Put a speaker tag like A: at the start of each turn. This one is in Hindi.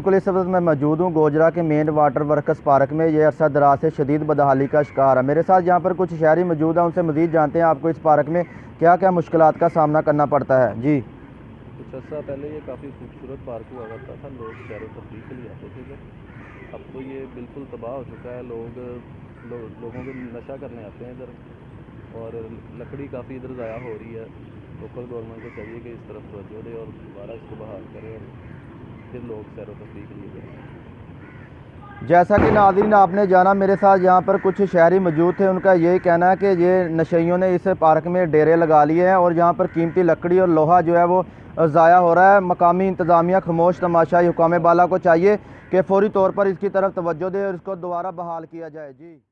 A: बिल्कुल इस वक्त मैं मौजूद हूँ गोजरा के मेन वाटर वर्कर्स पार्क में। ये अरसा दराज से शदीद बदहाली का शिकार है। मेरे साथ यहाँ पर कुछ शहरी मौजूद हैं, उनसे मज़ीद जानते हैं आपको इस पार्क में क्या क्या मुश्किलात का सामना करना पड़ता है। जी,
B: कुछ अर्सा पहले ये काफ़ी खूबसूरत पार्क हुआ करता था, लोग सैर व तफरीह के लिए आते थे इधर। अब तो ये बिल्कुल तबाह हो चुका है। लोगों को नशा करने आते हैं इधर, और लकड़ी काफ़ी इधर ज़ाया हो रही है। लोकल गवर्नमेंट को चाहिए कि इस तरफ तवज्जो दे और दोबारा इसको बहाल करें और फिर लोग सैर व तफरीह के लिए जाएँ।
A: जैसा कि नाज़रीन आपने जाना, मेरे साथ यहाँ पर कुछ शहरी मौजूद थे। उनका यही कहना है कि ये नशेइयों ने इस पार्क में डेरे लगा लिए हैं और यहाँ पर कीमती लकड़ी और लोहा जो है वो ज़ाया हो रहा है। मकामी इंतज़ामिया खामोश तमाशाई हुकाम बाला को चाहिए कि फ़ौरी तौर पर इसकी तरफ तवज्जो दे और इसको दोबारा बहाल किया जाए। जी।